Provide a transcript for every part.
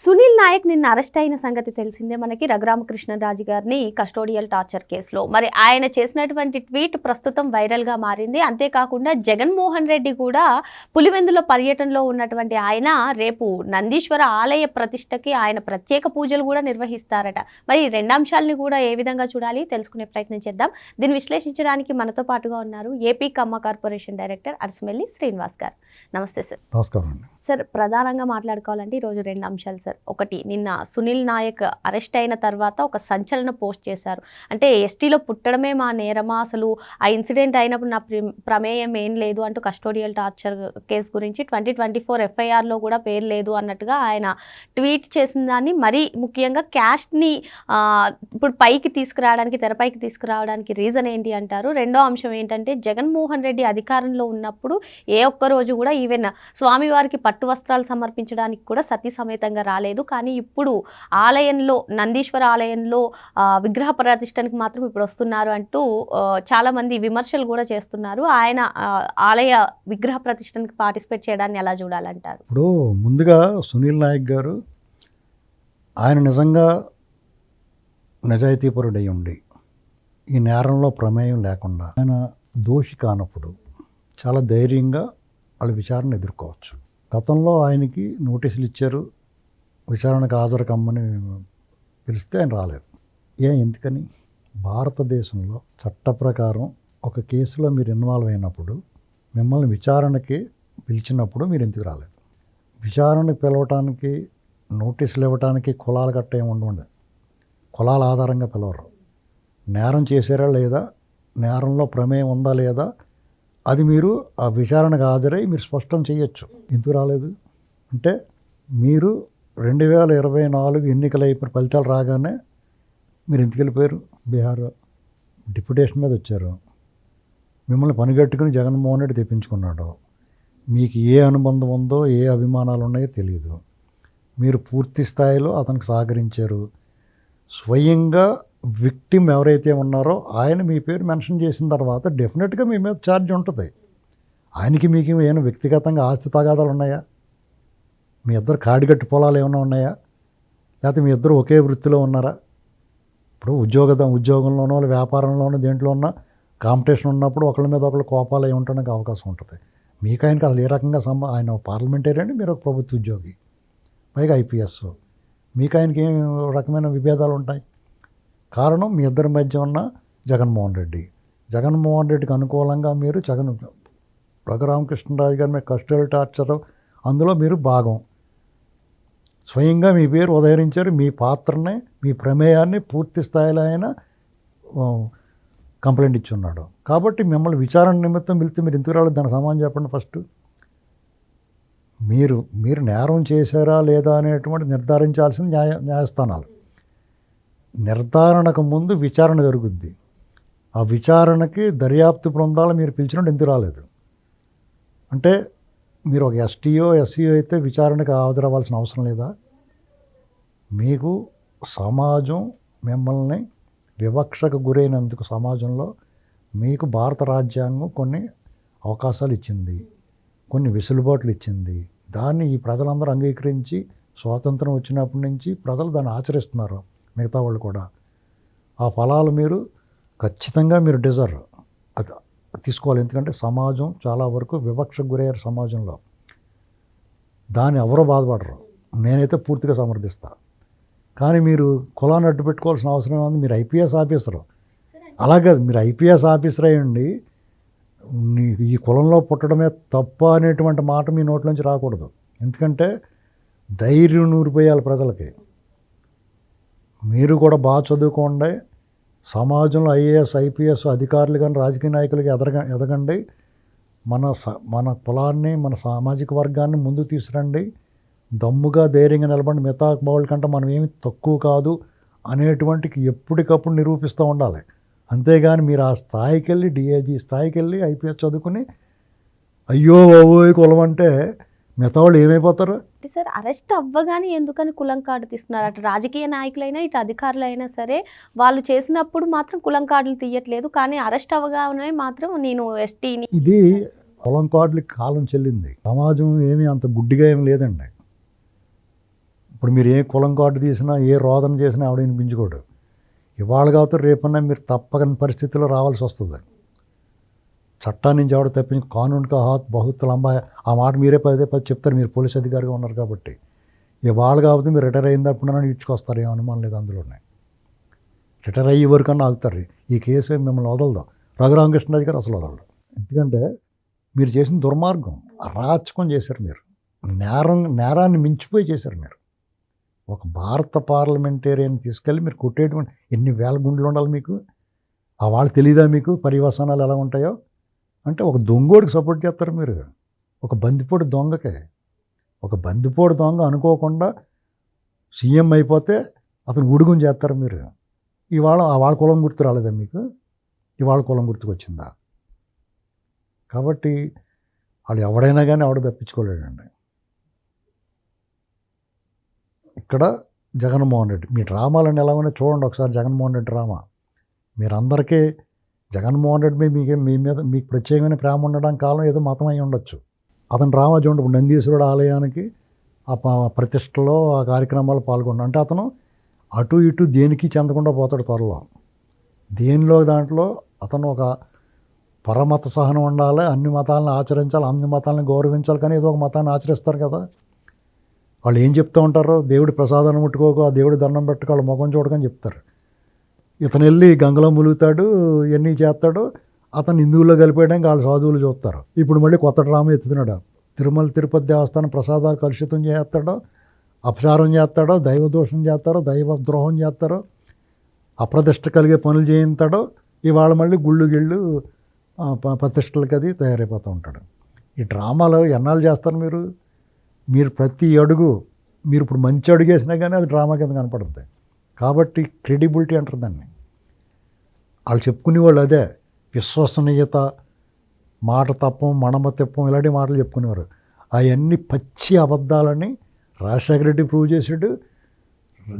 సునీల్ నాయక్ నిన్న అరెస్ట్ అయిన సంగతి తెలిసిందే మనకి. రఘురామకృష్ణరాజు గారిని కస్టోడియల్ టార్చర్ కేసులో మరి ఆయన చేసినటువంటి ట్వీట్ ప్రస్తుతం వైరల్గా మారింది. అంతేకాకుండా జగన్మోహన్ రెడ్డి కూడా పులివెందుల పర్యటనలో ఉన్నటువంటి ఆయన రేపు నందీశ్వర ఆలయ ప్రతిష్టకి ఆయన ప్రత్యేక పూజలు కూడా నిర్వహిస్తారట. మరి ఈ రెండు అంశాలని కూడా ఏ విధంగా చూడాలి తెలుసుకునే ప్రయత్నం చేద్దాం. దీన్ని విశ్లేషించడానికి మనతో పాటుగా ఉన్నారు ఏపీ కమ్మ కార్పొరేషన్ డైరెక్టర్ అరసమెల్లి శ్రీనివాస్ గారు. నమస్తే సార్. నమస్కారం అండి. సార్, ప్రధానంగా మాట్లాడుకోవాలంటే ఈరోజు రెండు అంశాలు సార్. ఒకటి, నిన్న సునీల్ నాయక్ అరెస్ట్ అయిన తర్వాత ఒక సంచలన పోస్ట్ చేశారు. అంటే ఎస్టీలో పుట్టడమే మా నేరమా, అసలు ఆ ఇన్సిడెంట్ అయినప్పుడు నా ప్రమేయం ఏం లేదు అంటూ కస్టోడియల్ టార్చర్ కేసు గురించి 2024 ఎఫ్ఐఆర్లో కూడా పేరు లేదు అన్నట్టుగా ఆయన ట్వీట్ చేసిన దాన్ని, మరీ ముఖ్యంగా క్యాస్ట్ని ఇప్పుడు పైకి తీసుకురావడానికి, తెరపైకి తీసుకురావడానికి రీజన్ ఏంటి అంటారు? రెండో అంశం ఏంటంటే, జగన్మోహన్ రెడ్డి అధికారంలో ఉన్నప్పుడు ఏ ఒక్క రోజు కూడా ఈవెన్ స్వామివారికి పట్టు వస్త్రాలు సమర్పించడానికి కూడా సతీ సమేతంగా రాలేదు. కానీ ఇప్పుడు ఆలయంలో, నందీశ్వర ఆలయంలో విగ్రహ ప్రతిష్ఠానికి మాత్రం ఇప్పుడు వస్తున్నారు అంటూ చాలామంది విమర్శలు కూడా చేస్తున్నారు. ఆయన ఆలయ విగ్రహ ప్రతిష్ఠానికి పార్టిసిపేట్ చేయడాన్ని ఎలా చూడాలంటారు? ఇప్పుడు ముందుగా సునీల్ నాయక్ గారు ఆయన నిజంగా నిజాయితీపరుడై ఉండి ఈ నేరంలో ప్రమేయం లేకుండా ఆయన దోషి కానప్పుడు చాలా ధైర్యంగా వాళ్ళ విచారణ ఎదుర్కోవచ్చు. గతంలో ఆయనకి నోటీసులు ఇచ్చారు, విచారణకు హాజరు కమ్మని పిలిస్తే ఆయన రాలేదు. ఎందుకని? భారతదేశంలో చట్ట ప్రకారం ఒక కేసులో మీరు ఇన్వాల్వ్ అయినప్పుడు మిమ్మల్ని విచారణకి పిలిచినప్పుడు మీరు ఎందుకు రాలేదు? విచారణకు పిలవటానికి, నోటీసులు ఇవ్వటానికి కులాలు గట్ట ఏమి ఉండదు. కులాల ఆధారంగా పిలవరు. నేరం చేశారా లేదా, నేరంలో ప్రమేయం ఉందా లేదా, అది మీరు ఆ విచారణకు హాజరై మీరు స్పష్టం చేయొచ్చు. ఎందుకు రాలేదు అంటే, మీరు 2024 ఎన్నికలు అయిపోయిన ఫలితాలు రాగానే మీరు ఎందుకు వెళ్ళిపోయారు? బీహార్ డిప్యుటేషన్ మీద వచ్చారు. మిమ్మల్ని పనిగట్టుకుని జగన్మోహన్ రెడ్డి తెప్పించుకున్నాడు. మీకు ఏ అనుబంధం ఉందో, ఏ అభిమానాలు ఉన్నాయో తెలియదు. మీరు పూర్తి స్థాయిలో అతనికి సహకరించారు. స్వయంగా విక్టిమ్ ఎవరైతే ఉన్నారో ఆయన మీ పేరు మెన్షన్ చేసిన తర్వాత డెఫినెట్గా మీ మీద ఛార్జ్ ఉంటుంది. ఆయనకి మీకు ఏమైనా వ్యక్తిగతంగా ఆస్తి తగాదాలు ఉన్నాయా? మీ ఇద్దరు కాడిగట్టు పొలాలు ఏమైనా ఉన్నాయా? లేకపోతే మీ ఇద్దరు ఒకే వృత్తిలో ఉన్నారా? ఇప్పుడు ఉద్యోగంలోనో వ్యాపారంలోనో దేంట్లో ఉన్న కాంపిటీషన్ ఉన్నప్పుడు ఒకళ్ళ మీద ఒకళ్ళు కోపాలు అయి ఉండడానికి అవకాశం ఉంటుంది. మీకు ఆయనకి అసలు ఏ రకంగా ఆయన పార్లమెంటేరియన్, మీరు ఒక ప్రభుత్వ ఉద్యోగి, పైగా ఐపీఎస్. మీకు ఆయనకి ఏం రకమైన విభేదాలు ఉంటాయి? కారణం మీ ఇద్దరి మధ్య ఉన్న జగన్మోహన్ రెడ్డికి అనుకూలంగా మీరు రఘురామకృష్ణరాజు గారి మీద కస్టోడియల్ టార్చర్, అందులో మీరు భాగం. స్వయంగా మీ పేరు ఉదహరించారు. మీ పాత్రని, మీ ప్రమేయాన్ని పూర్తి స్థాయిలో ఆయన కంప్లైంట్ ఇచ్చి ఉన్నాడు. కాబట్టి మిమ్మల్ని విచారణ నిమిత్తం పిలిస్తే మీరు ఎందుకు రాలేదు? దాని సమాధానం చెప్పండి. ఫస్ట్ మీరు నేరం చేశారా లేదా అనేటువంటి నిర్ధారించాల్సిన న్యాయస్థానాలు. నిర్ధారణకు ముందు విచారణ జరుగుద్ది. ఆ విచారణకి దర్యాప్తు బృందాలు మీరు పిలిచినట్టు ఎందుకు రాలేదు? అంటే మీరు ఒక ఎస్టీఓ, ఎస్సీఓ అయితే విచారణకు హాజరవ్వాల్సిన అవసరం లేదా? మీకు సమాజం మిమ్మల్ని వివక్షకు గురైనందుకు సమాజంలో మీకు భారత రాజ్యాంగం కొన్ని అవకాశాలు ఇచ్చింది, కొన్ని వెసులుబాట్లు ఇచ్చింది. దాన్ని ఈ ప్రజలందరూ అంగీకరించి స్వాతంత్రం వచ్చినప్పటి నుంచి ప్రజలు దాన్ని ఆచరిస్తున్నారు. మిగతా వాళ్ళు కూడా ఆ ఫలాలు మీరు ఖచ్చితంగా మీరు డిజర్వ్ అది తీసుకోవాలి. ఎందుకంటే సమాజం చాలా వరకు వివక్షకు గురయ్యారు. సమాజంలో దాన్ని ఎవరో బాధపడరు. నేనైతే పూర్తిగా సమర్థిస్తా. కానీ మీరు కులాన్ని అడ్డు పెట్టుకోవాల్సిన అవసరం ఉంది. మీరు ఐపీఎస్ ఆఫీసరు, అలాగే మీరు ఐపీఎస్ ఆఫీసర్ అయ్యండి, ఈ కులంలో పుట్టడమే తప్ప అనేటువంటి మాట మీ నోట్లోంచి రాకూడదు. ఎందుకంటే ధైర్యం నూరిపోయాలి ప్రజలకి. మీరు కూడా బాగా చదువుకోండి, సమాజంలో ఐఏఎస్, ఐపీఎస్ అధికారులు కానీ రాజకీయ నాయకులకి ఎదగండి, మన కులాన్ని, మన సామాజిక వర్గాన్ని ముందుకు తీసుకురండి, దమ్ముగా ధైర్యంగా నిలబడి. మిగతా వాళ్ళ కంటే మనం ఏమి తక్కువ కాదు అనేటువంటికి ఎప్పటికప్పుడు నిరూపిస్తూ ఉండాలి. అంతేగాని మీరు ఆ స్థాయికి వెళ్ళి, డిఐజీ స్థాయికి వెళ్ళి ఐపీఎస్ చదువుకుని అయ్యో బాబోయ్ కులం అంటే మిగతా వాళ్ళు ఏమైపోతారు? సార్, అరెస్ట్ అవ్వగానే ఎందుకని కులం కార్డు తీస్తున్నారు? అటు రాజకీయ నాయకులైనా, ఇటు అధికారులైనా సరే వాళ్ళు చేసినప్పుడు మాత్రం కులం కార్డులు తీయట్లేదు, కానీ అరెస్ట్ అవ్వగానే మాత్రం నేను ఎస్టీని. ఇది కులం కార్డులకి కాలం చెల్లింది. సమాజం ఏమీ అంత గుడ్డిగా ఏమి లేదండి. ఇప్పుడు మీరు ఏ కులం కార్డు తీసినా ఏ రోదన చేసినా ఆవిడ వినిపించుకోడు. ఇవాళ కావచ్చు రేపన్నా మీరు తప్పని పరిస్థితిలో రావాల్సి వస్తుంది. చట్టాన్ని నుంచి ఆవిడ తప్పించి కానూన్ కా హాత్ బహుత్ లంబా, ఆ మాట మీరే పదే పది చెప్తారు, మీరు పోలీస్ అధికారిగా ఉన్నారు కాబట్టి. ఇవాళ కాకపోతే మీరు రిటైర్ అయినప్పుడైనా ఇడ్చుకొస్తారు, ఏం అనుమానం లేదు అందులోనే. రిటైర్ అయ్యే వరకన్నా ఆగుతారు. ఈ కేసు మిమ్మల్ని వదలదు. రఘురామకృష్ణరాజు గారు అసలు వదలడు. ఎందుకంటే మీరు చేసిన దుర్మార్గం, అరాచకం చేశారు మీరు. నేరాన్ని మించిపోయి చేశారు మీరు. ఒక భారత పార్లమెంటేరియన్ తీసుకెళ్ళి మీరు కొట్టేటువంటి ఎన్ని వేల గుండెలు ఉండాలి మీకు? ఆ వాళ్ళు తెలియదా మీకు పర్యవసానాలు ఎలా ఉంటాయో? అంటే ఒక దొంగోడికి సపోర్ట్ చేస్తారు మీరు, ఒక బందిపోటు దొంగకే. ఒక బందిపోటు దొంగ అనుకోకుండా సీఎం అయిపోతే అతను ఉడుగుని చేస్తారు మీరు. ఇవాళ వాళ్ళ కులం గుర్తు రాలేదా మీకు? ఇవాళ కులం గుర్తుకు వచ్చిందా? కాబట్టి వాళ్ళు ఎవడైనా కానీ ఎవడ తప్పించుకోలేడండి. ఇక్కడ జగన్మోహన్ రెడ్డి, మీ డ్రామాలను ఎలా ఉన్నా చూడండి ఒకసారి. జగన్మోహన్ రెడ్డి డ్రామా మీరందరికీ, జగన్మోహన్ రెడ్డి మీ మీద మీకు ప్రత్యేకమైన ప్రేమ ఉండడం కాలం ఏదో మతం అయి ఉండొచ్చు. అతను డ్రామా చూడండి. ఇప్పుడు నందీశ్వరుడు ఆలయానికి ఆ ప్రతిష్టలో ఆ కార్యక్రమాలు పాల్గొన్నాడు అంటే అతను అటు ఇటు దేనికి చెందకుండా పోతాడు త్వరలో. దేనిలో దాంట్లో అతను ఒక పరమత సహనం ఉండాలి, అన్ని మతాలను ఆచరించాలి, అన్ని మతాలను గౌరవించాలి. కానీ ఏదో ఒక మతాన్ని ఆచరిస్తారు కదా. వాళ్ళు ఏం చెప్తూ ఉంటారో, దేవుడి ప్రసాదాన్ని ముట్టుకోకు, ఆ దేవుడి దండం పెట్టుకో, వాళ్ళ ముఖం చూడకని చెప్తారు. ఇతను వెళ్ళి గంగలో ములుగుతాడు, ఇవన్నీ చేస్తాడు. అతను హిందువుల్లో కలిపేయడానికి వాళ్ళు సాధువులు చూస్తారు. ఇప్పుడు మళ్ళీ కొత్త డ్రామా ఎత్తుతున్నాడు. తిరుమల తిరుపతి దేవస్థానం ప్రసాదాలు కలుషితం చేస్తాడో, అపచారం చేస్తాడో, దైవదోషం చేస్తారో, దైవ ద్రోహం చేస్తారో, అప్రతిష్ట కలిగే పనులు చేయిస్తాడో. ఇవాళ మళ్ళీ గిళ్ళు ప్రతిష్టలకి అది తయారైపోతూ ఉంటాడు. ఈ డ్రామాలో ఎన్నాళ్ళు చేస్తారు మీరు? మీరు ప్రతి అడుగు, మీరు ఇప్పుడు మంచి అడుగు వేసినా కానీ అది డ్రామా కింద కనపడుతుంది. కాబట్టి క్రెడిబిలిటీ అంటారు దాన్ని. వాళ్ళు చెప్పుకునేవాళ్ళు అదే, విశ్వసనీయత, మాట తప్పం, మడమ తిప్పం, ఇలాంటి మాటలు చెప్పుకునేవారు. అవన్నీ పచ్చి అబద్ధాలని రాజశేఖర రెడ్డి ప్రూవ్ చేశాడు.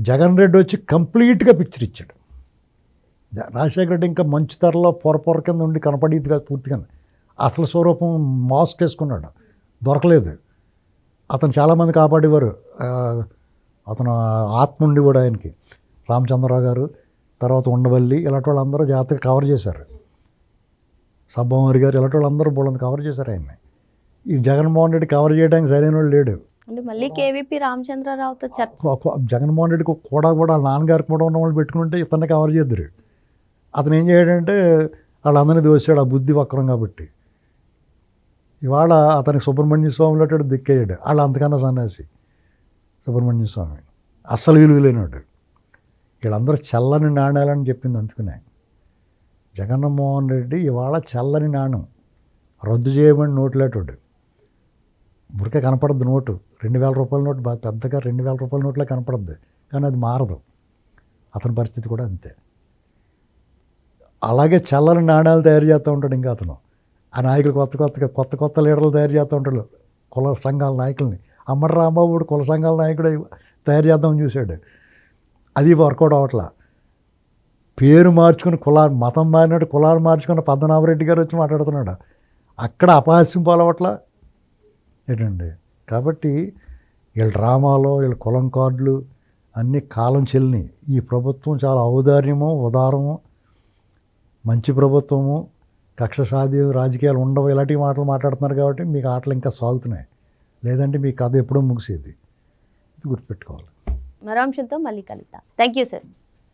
జగన్ రెడ్డి వచ్చి కంప్లీట్గా పిక్చర్ ఇచ్చాడు. రాజశేఖర రెడ్డి ఇంకా మంచి తరలో పొర కింద ఉండి కనపడేది కాదు పూర్తిగా. అసలు స్వరూపం మాస్క్ వేసుకున్నాడు, దొరకలేదు. అతను చాలామంది కాపాడేవారు. అతను ఆత్మ ఉండి కూడా ఆయనకి, రామచంద్రరావు గారు, తర్వాత ఉండవల్లి, ఇలాంటి వాళ్ళందరూ జాగ్రత్తగా కవర్ చేశారు. సబ్బవరి గారు, ఇలాంటి వాళ్ళందరూ బోళ్ళని కవర్ చేశారు ఆయన్ని. ఈ జగన్మోహన్ రెడ్డి కవర్ చేయడానికి సరైన వాళ్ళు లేడు. అంటే మళ్ళీ కేవీపీ రామచంద్రరావుతో జగన్మోహన్ రెడ్డికి కూడా వాళ్ళ నాన్నగారికి కూడా ఉన్న వాళ్ళు పెట్టుకుంటే ఇతన్ని కవర్ చేద్దరు. అతను ఏం చేయడంటే వాళ్ళందరినీ దోశాడు, ఆ బుద్ధి వక్రం కాబట్టి. ఇవాళ అతనికి సుబ్రహ్మణ్య స్వామిలో దిక్కయ్యాడు. వాళ్ళు అంతకన్నా సన్యాసి సుబ్రహ్మణ్య స్వామి, అస్సలు విలువ లేనాడు. వీళ్ళందరూ చల్లని నాణ్యాలని చెప్పింది. అందుకనే జగన్మోహన్ రెడ్డి ఇవాళ చల్లని నాణ్యం, రద్దు చేయబడిన నోట్లేటోడు. మురికే కనపడద్దు నోటు, 2000 రూపాయల నోటు బాగా పెద్దగా 2000 రూపాయల నోట్లే కనపడద్ది, కానీ అది మారదు. అతని పరిస్థితి కూడా అంతే. అలాగే చల్లని నాణ్యాలు తయారు చేస్తూ ఉంటాడు ఇంకా అతను. ఆ నాయకులు కొత్త లీడర్లు తయారు చేస్తూ ఉంటాడు, కుల సంఘాల నాయకుల్ని. అమ్మడి రాంబాబు కుల సంఘాల నాయకుడు తయారు చేద్దామని చూశాడు, అది వర్కౌట్ అవ్వట్లా. పేరు మార్చుకుని మతం మారినట్టు కులాలు మార్చుకుని పద్మనాభరెడ్డి గారు వచ్చి మాట్లాడుతున్నాడు. అక్కడ అపహాస్యం పాలవట్లా ఏంటండి. కాబట్టి వీళ్ళ డ్రామాలో వీళ్ళ కులం కార్డులు అన్నీ కాలం చెల్లిని. ఈ ప్రభుత్వం చాలా ఔదార్యము, ఉదారము, మంచి ప్రభుత్వము, కక్ష సాధ్యం రాజకీయాలు ఉండవు, ఇలాంటి మాటలు మాట్లాడుతున్నారు. కాబట్టి మీకు ఆటలు ఇంకా సాగుతున్నాయి, లేదంటే మీ కథ ఎప్పుడో ముగిసేది. ఇది గుర్తుపెట్టుకోవాలి. మరో అంశంతో మళ్ళీ కలుద్దాం. Thank you sir.